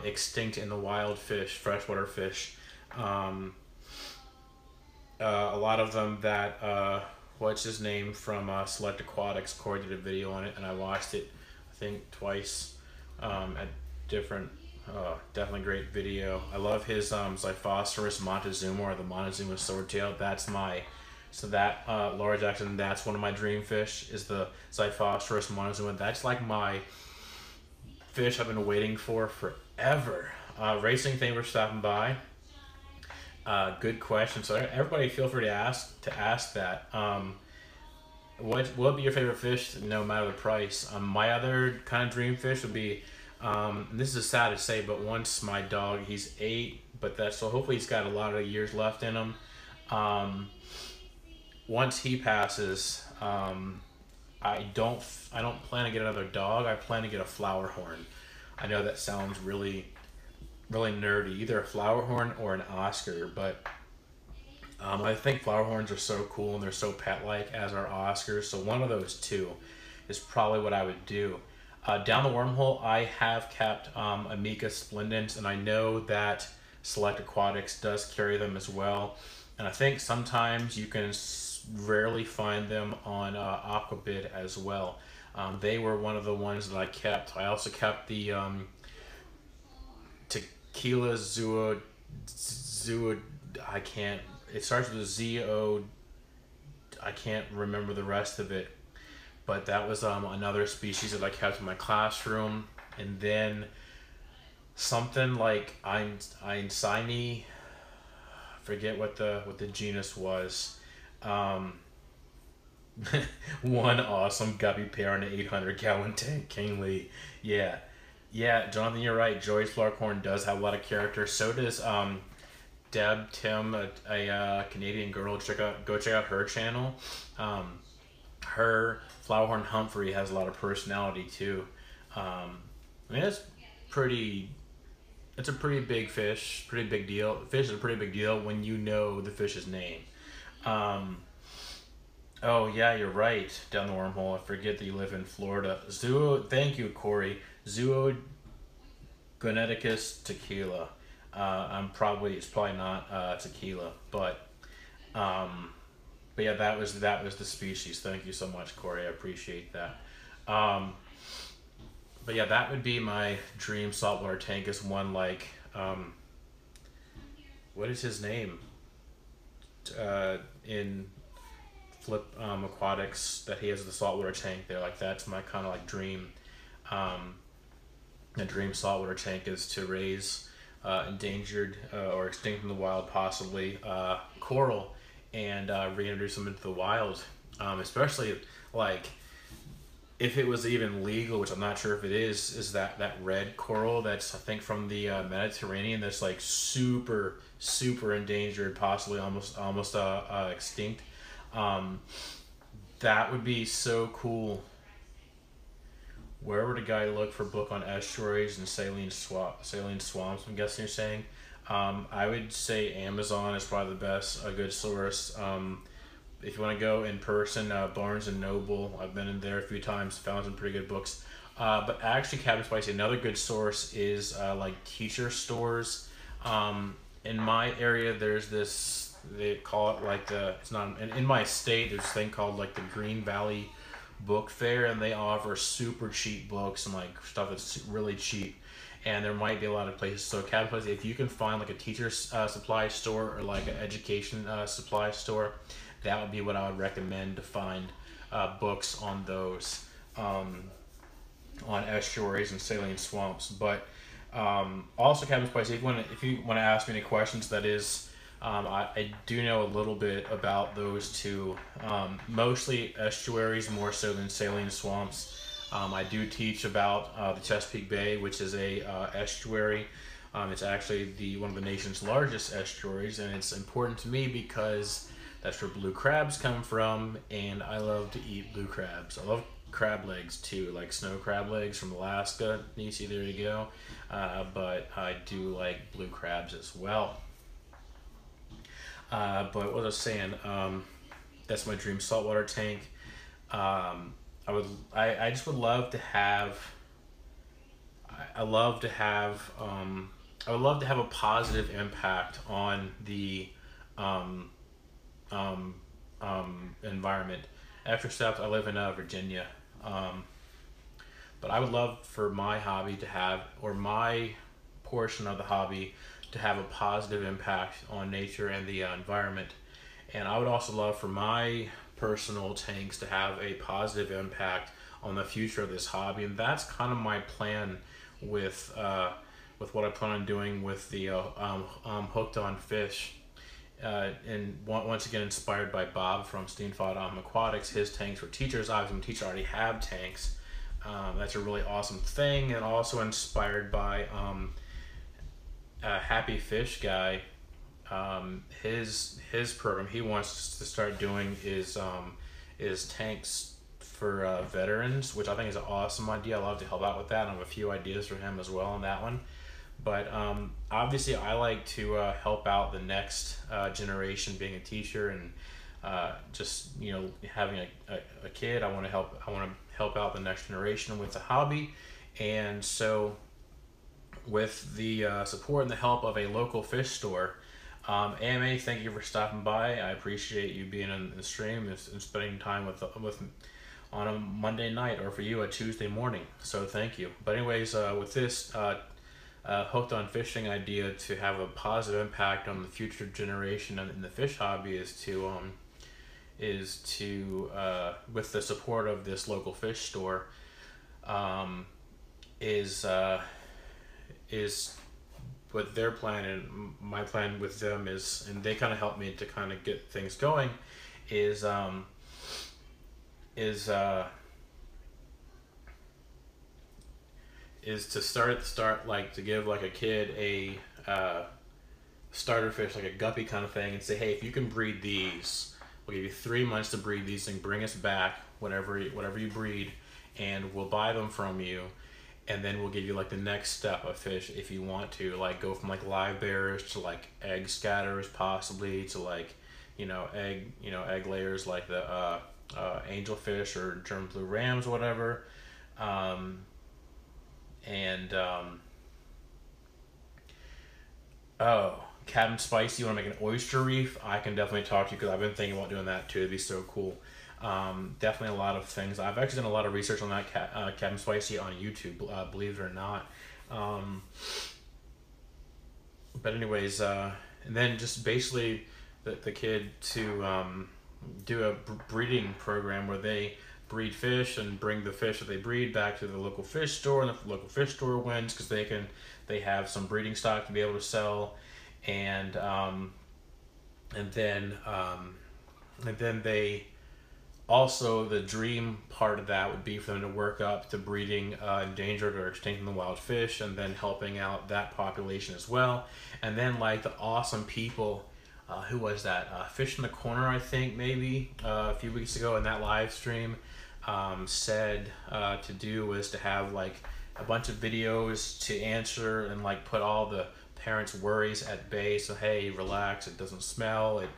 extinct in the wild fish, freshwater fish. Um, a lot of them that, what's his name from Select Aquatics, Corey did a video on it, and I watched it, I think, twice at different, definitely great video. I love his Xiphosaurus Montezuma, or the Montezuma swordtail. That's my, so that large action, that's one of my dream fish, is the Xiphosaurus Montezuma. That's like my fish I've been waiting for forever. Racing, thank you for stopping by. Good question. So everybody, feel free to ask that. What would be your favorite fish, no matter the price? My other kind of dream fish would be, and this is sad to say, but once my dog, he's 8, but that's, so hopefully he's got a lot of years left in him. Once he passes, I don't plan to get another dog. I plan to get a flower horn. I know that sounds really nerdy, either a flower horn or an Oscar, but I think flower horns are so cool and they're so pet-like, as are Oscars. So one of those two is probably what I would do. Down the wormhole, I have kept Amica splendens, and I know that Select Aquatics does carry them as well. And I think sometimes you can rarely find them on Aquabid as well. They were one of the ones that I kept. I also kept the Tequila Zuo, I can't, it starts with a Z-O, I can't remember the rest of it. But that was another species that I kept in my classroom. And then something like Einsteini, forget what the genus was. One awesome guppy pair in an 800-gallon tank, King Lee. Yeah, Jonathan, you're right. Joyce Flarkhorn does have a lot of character. So does Deb Tim, a Canadian girl. Go check out her channel. Her Flowerhorn Humphrey has a lot of personality too. I mean, it's a pretty big fish, pretty big deal. Fish is a pretty big deal when you know the fish's name. Oh yeah, you're right. Down the wormhole, I forget that you live in Florida. Thank you, Corey. Zoogoneticus tequila. It's probably not tequila, but yeah, that was the species. Thank you so much, Corey. I appreciate that. But yeah, that would be my dream saltwater tank, is one like, what is his name? In Flip Aquatics, that he has the saltwater tank there. Like, that's my kind of like dream. A dream saltwater tank is to raise endangered or extinct in the wild, possibly coral, and reintroduce them into the wild. Especially like if it was even legal, which I'm not sure if it is that red coral that's, I think, from the Mediterranean, that's like super endangered, possibly almost extinct. That would be so cool. Where would a guy look for a book on estuaries and saline swamps? I'm guessing you're saying. I would say Amazon is probably a good source. If you want to go in person, Barnes and Noble, I've been in there a few times, found some pretty good books. But actually, Captain Spicy, another good source is like teacher stores. In my area, there's this, they call it like it's not, in my state, there's this thing called like the Green Valley Book Fair, and they offer super cheap books and like stuff that's really cheap. And there might be a lot of places. So Captain Spicy, if you can find like a teacher supply store or like an education supply store, that would be what I would recommend to find books on those, on estuaries and saline swamps. But Also, Captain Spicy, if you want to ask me any questions, that is, I do know a little bit about those two. Mostly estuaries more so than saline swamps. I do teach about the Chesapeake Bay, which is a estuary. It's actually one of the nation's largest estuaries, and it's important to me because that's where blue crabs come from, and I love to eat blue crabs. I love crab legs too, like snow crab legs from Alaska. You see, there you go. But I do like blue crabs as well. But what was I saying? That's my dream saltwater tank. I just would love to have. I would love to have a positive impact on the um, environment. Extra steps. I live in Virginia, but I would love for my hobby to have, or my portion of the hobby, to have a positive impact on nature and the environment. And I would also love for my personal tanks to have a positive impact on the future of this hobby. And that's kind of my plan with what I plan on doing with the hooked on fish. And once again, inspired by Bob from Steenfod Aquatics. His tanks for teachers. Obviously, teachers already have tanks. That's a really awesome thing. And also inspired by Happy Fish Guy. His program he wants to start doing is tanks for veterans, which I think is an awesome idea. I love to help out with that. I have a few ideas for him as well on that one. But obviously, I like to help out the next generation, being a teacher, and just having a kid. I want to help out the next generation with the hobby, and so with the support and the help of a local fish store. AMA, thank you for stopping by. I appreciate you being on the stream and spending time with on a Monday night, or for you a Tuesday morning. So thank you. But anyways, with this hooked on fishing idea to have a positive impact on the future generation in the fish hobby is to with the support of this local fish store, is what their plan and my plan with them is, and they kind of help me to kind of get things going, is to start like to give like a kid a starter fish, like a guppy kind of thing, and say, hey, if you can breed these, we'll give you 3 months to breed these and bring us back whatever you breed, and we'll buy them from you. And then we'll give you like the next step of fish if you want to, like go from like live bearers to like egg scatters, possibly to like egg layers like the angelfish or German blue rams or whatever. Captain Spicy, you want to make an oyster reef? I can definitely talk to you, because I've been thinking about doing that too. It'd be so cool. Definitely a lot of things. I've actually done a lot of research on that, Captain Spicy, on YouTube, believe it or not. But anyways, and then just basically the kid to do a breeding program where they breed fish and bring the fish that they breed back to the local fish store, and the local fish store wins because they have some breeding stock to be able to sell, and then they also, the dream part of that would be for them to work up to breeding endangered or extinct in the wild fish, and then helping out that population as well. And then like the awesome people, who was that? Fish in the Corner, I think, maybe a few weeks ago in that live stream, said to do was to have like a bunch of videos to answer and like put all the parents' worries at bay. So hey, relax, it doesn't smell, it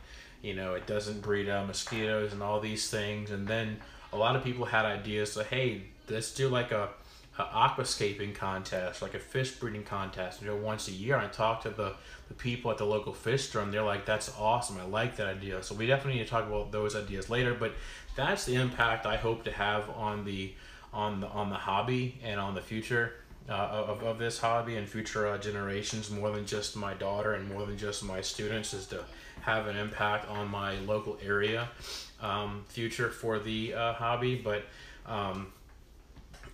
doesn't breed mosquitoes and all these things. And then a lot of people had ideas. So hey, let's do like a aquascaping contest, like a fish breeding contest, once a year. I talked to the people at the local fish store, and they're like, that's awesome, I like that idea. So we definitely need to talk about those ideas later. But that's the impact I hope to have on the hobby and on the future of this hobby and future generations, more than just my daughter and more than just my students, is to have an impact on my local area future for the hobby. But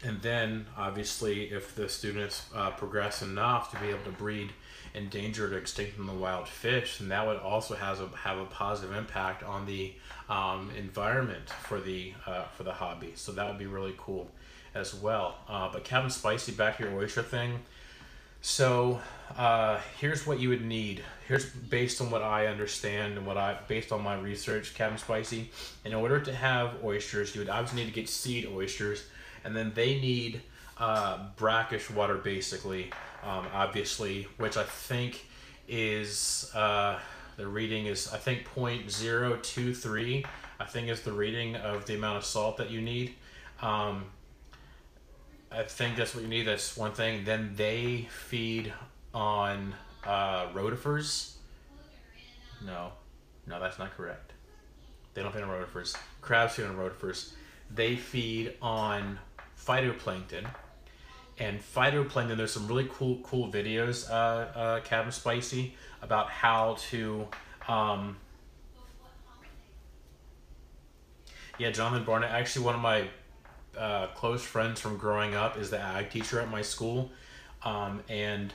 And then, obviously, if the students progress enough to be able to breed endangered or extinct in the wild fish, then that would also have a positive impact on the environment for the hobby. So that would be really cool as well. But Captain Spicy, back to your oyster thing. So here's what you would need. Here's based on what I understand and based on my research, Captain Spicy. In order to have oysters, you would obviously need to get seed oysters, and then they need brackish water, basically. Obviously, which I think is the reading is, I think, 0.023. I think is the reading of the amount of salt that you need. I think that's what you need. That's one thing. Then they feed on rotifers. No, that's not correct. They don't feed on rotifers. Crabs feed on rotifers. They feed on phytoplankton. And phytoplankton, there's some really cool videos, Captain Spicy, about how to. Yeah, Jonathan Barnett. Actually, one of my close friends from growing up is the ag teacher at my school, and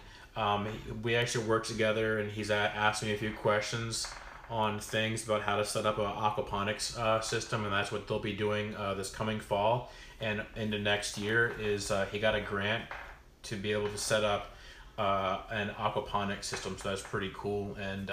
we actually worked together, and he's asked me a few questions on things about how to set up an aquaponics system, and that's what they'll be doing this coming fall and into next year. Is he got a grant to be able to set up an aquaponics system, so that's pretty cool. And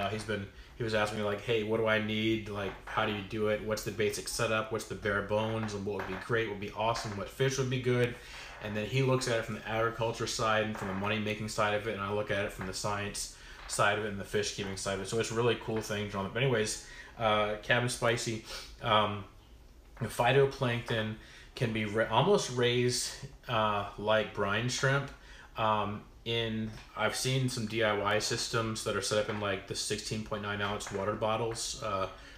he was asking me, like, hey, what do I need? Like, how do you do it? What's the basic setup? What's the bare bones? And what would be great? What would be awesome? What fish would be good? And then he looks at it from the agriculture side and from the money-making side of it, and I look at it from the science side of it and the fish-keeping side of it. So it's a really cool thing, John. But anyways, Captain Spicy, phytoplankton can be almost raised like brine shrimp. I've seen some DIY systems that are set up in like the 16.9 ounce water bottles,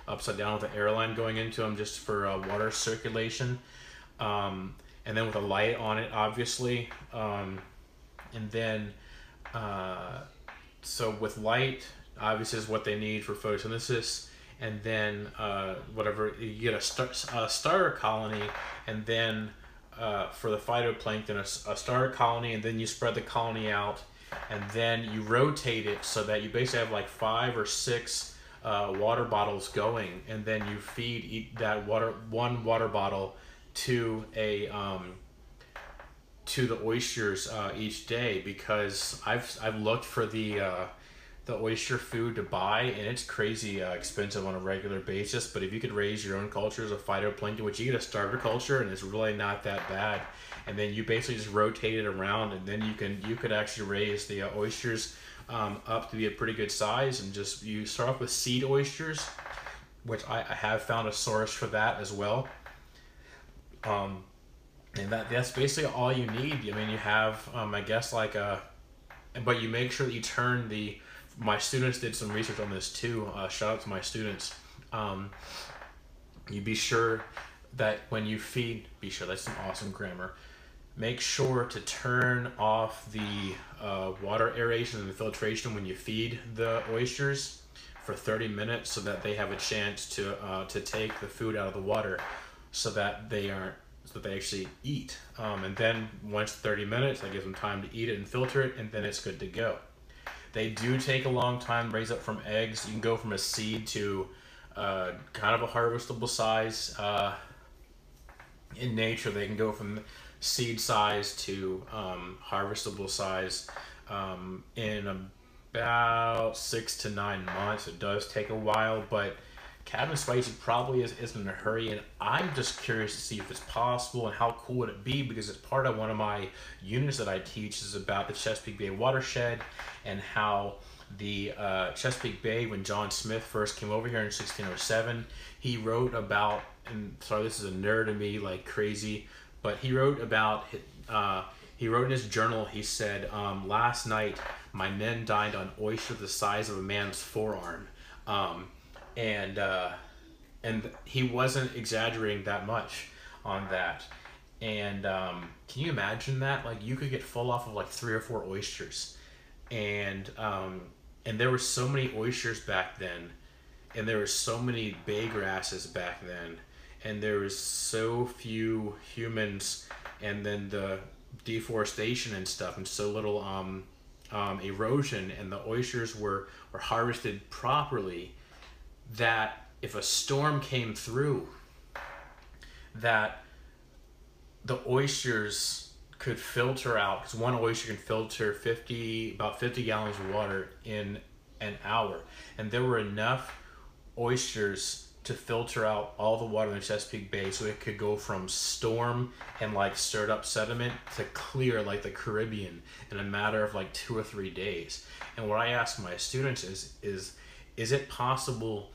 upside down with an airline going into them just for water circulation, and then with a light on it, obviously, and then so with light, obviously, is what they need for photosynthesis, and then whatever you get a starter colony, and then for the phytoplankton, a starter colony, and then you spread the colony out, and then you rotate it so that you basically have like 5 or 6 water bottles going, and then you feed one water bottle to the oysters each day, because I've looked for the oyster food to buy, and it's crazy expensive on a regular basis. But if you could raise your own cultures of phytoplankton, which you get a starter culture, and it's really not that bad, and then you basically just rotate it around, and then you could actually raise the oysters up to be a pretty good size. And just you start off with seed oysters, which I have found a source for that as well. And that's basically all you need. I mean, you have I guess like but you make sure that you turn the. My students did some research on this too. Shout out to my students. You be sure that when you feed, that's some awesome grammar. Make sure to turn off the water aeration and the filtration when you feed the oysters for 30 minutes, so that they have a chance to take the food out of the water, so that they actually eat. And then once 30 minutes, that gives them time to eat it and filter it, and then it's good to go. They do take a long time to raise up from eggs. You can go from a seed to kind of a harvestable size. In nature, they can go from seed size to harvestable size in about 6 to 9 months. It does take a while, but Captain Spicy probably isn't in a hurry, and I'm just curious to see if it's possible and how cool would it be, because it's part of one of my units that I teach is about the Chesapeake Bay watershed, and how the Chesapeake Bay, when John Smith first came over here in 1607, he wrote about, and sorry, this is a nerd of me like crazy, but he wrote about, he wrote in his journal, he said, last night my men dined on oyster the size of a man's forearm. And he wasn't exaggerating that much on that. And can you imagine that? Like, you could get full off of like 3 or 4 oysters, and there were so many oysters back then, and there were so many bay grasses back then, and there was so few humans and then the deforestation and stuff, and so little erosion, and the oysters were harvested properly, that if a storm came through, that the oysters could filter out, because one oyster can filter about 50 gallons of water in an hour, and there were enough oysters to filter out all the water in the Chesapeake Bay, so it could go from storm and like stirred up sediment to clear like the Caribbean in a matter of like 2 or 3 days. And what I ask my students is it possible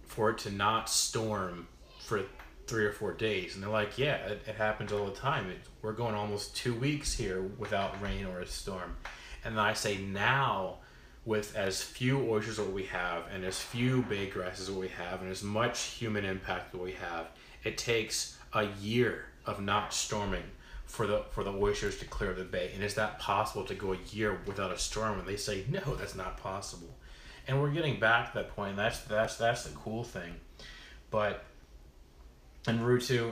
for it to not storm for 3 or 4 days? And they're like, yeah, it happens all the time. We're going almost 2 weeks here without rain or a storm. And then I say, now, with as few oysters as we have, and as few bay grasses as we have, and as much human impact that we have, it takes a year of not storming for the oysters to clear the bay. And is that possible, to go a year without a storm? And they say, no, that's not possible. And we're getting back to that point. And that's the cool thing. But in Rutu,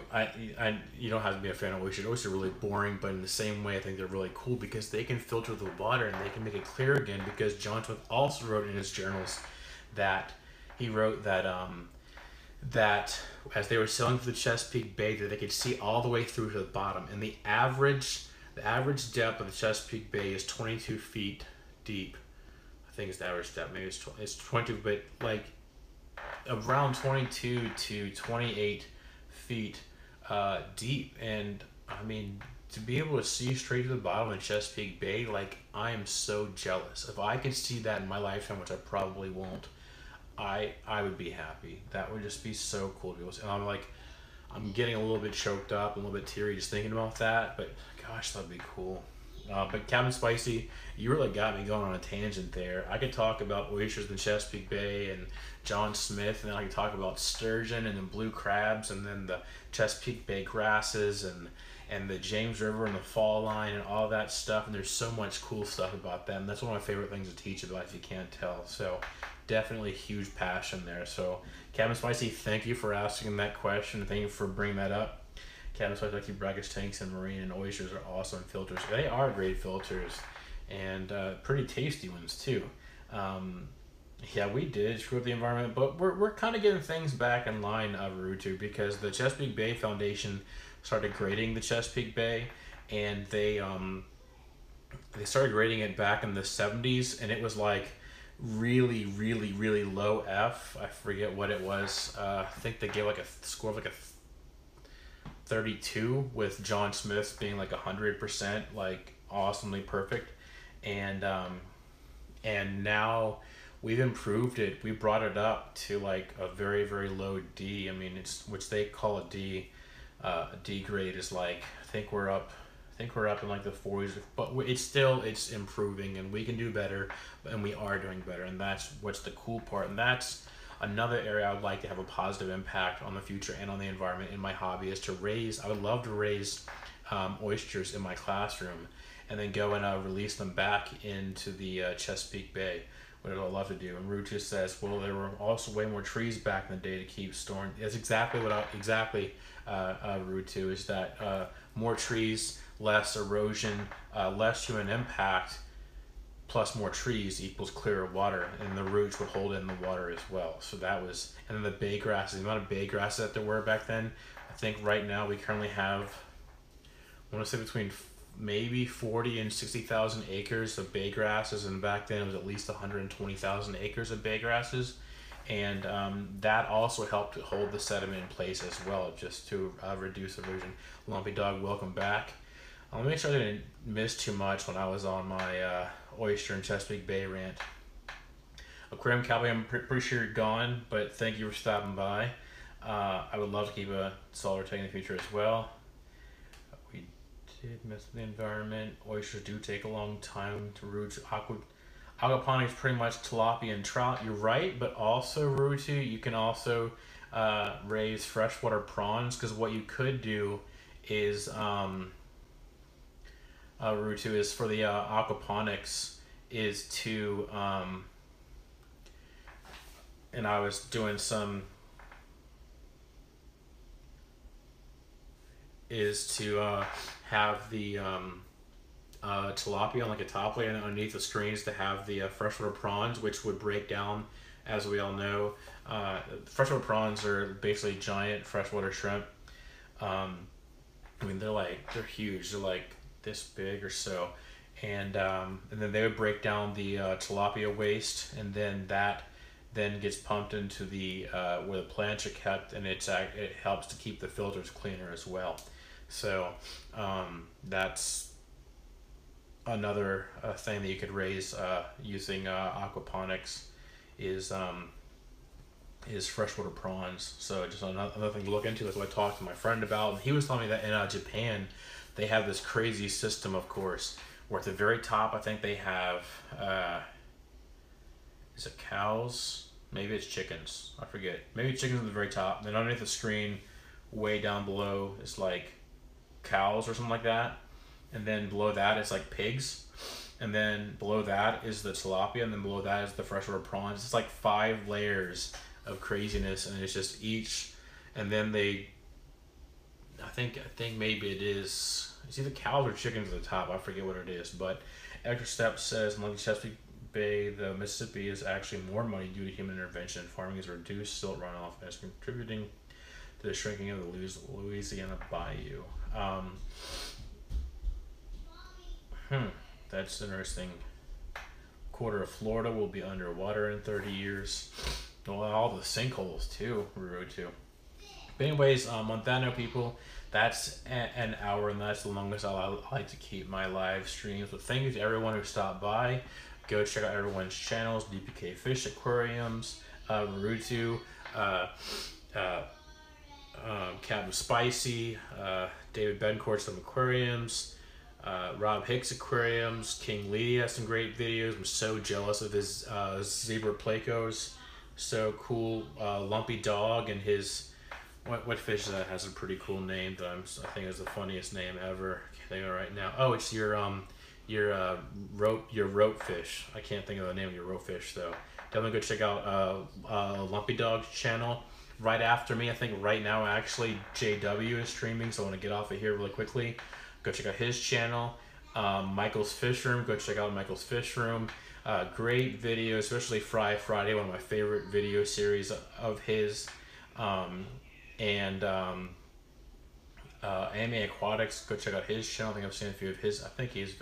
you don't have to be a fan of oysters. Oysters are really boring, but in the same way, I think they're really cool because they can filter the water and they can make it clear again. Because John Smith also wrote in his journals that he wrote that that as they were sailing through the Chesapeake Bay, that they could see all the way through to the bottom, and the average depth of the Chesapeake Bay is 22 feet deep. I think it's the average depth. Maybe it's 20, but like around 22 to 28 feet deep. And I mean, to be able to see straight to the bottom of Chesapeake Bay, like, I am so jealous. If I could see that in my lifetime, which I probably won't, I would be happy. That would just be so cool to be able to. And I'm getting a little bit choked up, a little bit teary just thinking about that, but gosh, that'd be cool. But Captain Spicy, you really got me going on a tangent there. I could talk about oysters in the Chesapeake Bay and John Smith, and then I could talk about sturgeon and then blue crabs, and then the Chesapeake Bay grasses and the James River and the fall line and all that stuff. And there's so much cool stuff about them. That's one of my favorite things to teach about, if you can't tell. So definitely a huge passion there. So Captain Spicy, thank you for asking that question. Thank you for bringing that up. Captain Spicy, brackish tanks and marine and oysters are awesome filters. They are great filters, and pretty tasty ones too. Yeah, we did screw up the environment, but we're kind of getting things back in line, Rutu, because the Chesapeake Bay Foundation started grading the Chesapeake Bay, and they started grading it back in the 70s, and it was like really, really, really low F. I forget what it was. I think they gave like a score of like a 32, with John Smith being like 100%, like awesomely perfect. And now we've improved it. We brought it up to like a very, very low D. I mean, it's, which they call a D. A D grade is like, I think we're up in like the 40s, but it's improving, and we can do better, and we are doing better. And that's what's the cool part. And that's another area I would like to have a positive impact on the future and on the environment in my hobby, is to raise, I would love to raise oysters in my classroom, and then go and release them back into the Chesapeake Bay, which I'd love to do. And Rutu says, well, there were also way more trees back in the day to keep storing. That's exactly what Rutu, is that more trees, less erosion, less human impact, plus more trees equals clearer water, and the roots would hold in the water as well. So that was, and then the bay grasses, the amount of bay grasses that there were back then, I think right now we currently have, I want to say between maybe 40 and 60,000 acres of bay grasses, and back then it was at least 120,000 acres of bay grasses. And that also helped hold the sediment in place as well, just to reduce erosion. Lumpy Dog, welcome back. Let me make sure I didn't miss too much when I was on my oyster and Chesapeake Bay rant. Aquarium Cowboy, I'm pretty sure you're gone, but thank you for stopping by. I would love to keep a solar tank in the future as well. We did miss the environment. Oysters do take a long time to root. Aquaponics is pretty much tilapia and trout. You're right, but also, Rutu, you can also raise freshwater prawns, because what you could do is Rutu, is for the aquaponics, is to and I was doing some is to have the tilapia on like a top layer, and underneath the screens to have the freshwater prawns, which would break down, as we all know. Freshwater prawns are basically giant freshwater shrimp. I mean, they're huge. They're like this big or so, and then they would break down the tilapia waste, and then that then gets pumped into the where the plants are kept, and it helps to keep the filters cleaner as well. So that's another thing that you could raise using aquaponics is freshwater prawns. So just another thing to look into is what I talked to my friend about, and he was telling me that in Japan they have this crazy system, of course, where at the very top I think they have is it cows? Maybe it's chickens. I forget. Maybe chickens at the very top. Then underneath the screen, way down below, is like cows or something like that. And then below that is like pigs. And then below that is the tilapia, and then below that is the freshwater prawns. It's like 5 layers of craziness, and it's just each, and then I think maybe it's either cows or chickens at the top. I forget what it is, but Extra Step says in Chesapeake Bay, the Mississippi is actually more money due to human intervention. Farming has reduced silt runoff and is contributing to the shrinking of the Louisiana Bayou. That's interesting. Quarter of Florida will be underwater in 30 years. Well, all the sinkholes too, rude too. But anyways, on that note, people, that's an hour, and that's the longest I like to keep my live streams. But thank you to everyone who stopped by. Go check out everyone's channels: DPK Fish Aquariums, Rutu, Captain Spicy, David Bencourt's Aquariums, Rob Hicks Aquariums, King Lee has some great videos. I'm so jealous of his zebra plecos. So cool. Lumpy Dog and his what fish that has a pretty cool name that I think is the funniest name ever. Can't think of it right now. Oh, it's your rope fish. I can't think of the name of your rope fish though. Definitely go check out Lumpy Dog's channel. Right after me, I think right now actually JW is streaming, so I want to get off of here really quickly. Go check out his channel. Michael's Fish Room. Go check out Michael's Fish Room. Great video, especially Fry Friday, one of my favorite video series of his. Anime Aquatics, go check out his channel. I think I've seen a few of his. I think he's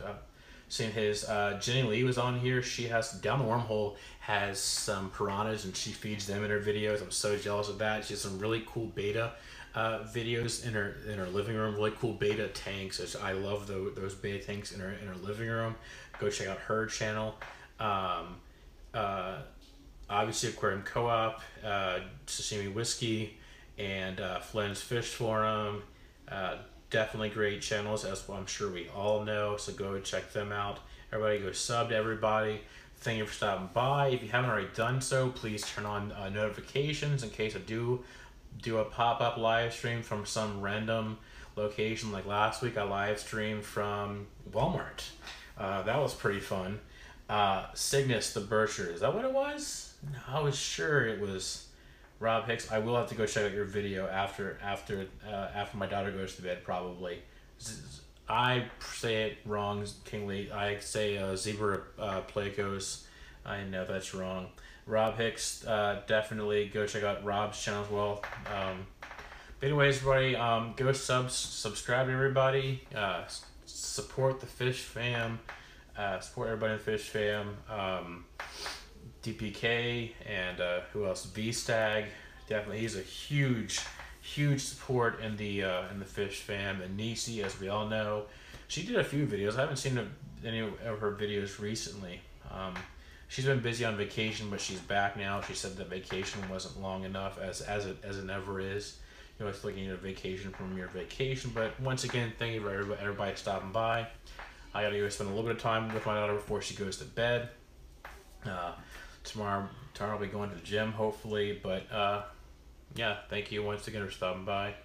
seen his. Jenny Lee was on here. She has, Down the Wormhole has some piranhas, and she feeds them in her videos. I'm so jealous of that. She has some really cool beta videos in her living room. Really cool beta tanks. I love those beta tanks in her living room. Go check out her channel. Obviously Aquarium Co-op, Sashimi Whiskey, and Flynn's Fish Forum. Definitely great channels, as I'm sure we all know, so go check them out. Everybody go sub to everybody. Thank you for stopping by. If you haven't already done so, please turn on notifications in case I do a pop-up live stream from some random location. Like last week I live streamed from Walmart. That was pretty fun. Cygnus the Bircher, is that what it was? No, I was sure it was Rob Hicks. I will have to go check out your video after my daughter goes to bed, probably. I say it wrong, King Lee. I say zebra plecos. I know that's wrong. Rob Hicks, definitely go check out Rob's channel as well. But anyways, everybody, go subscribe to everybody. Support the Fish Fam. Support everybody in the Fish Fam. DPK and who else? V-Stag. Definitely, he's a huge support in the Fish Fam. And Nisi, as we all know, she did a few videos. I haven't seen any of her videos recently. She's been busy on vacation, but she's back now. She said that vacation wasn't long enough, as it never is. You know, it's looking at a vacation from your vacation. But once again, thank you for everybody stopping by. I gotta go spend a little bit of time with my daughter before she goes to bed. Tomorrow I'll be going to the gym, hopefully. But yeah, thank you once again for stopping by.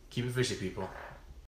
Keep it fishy, people.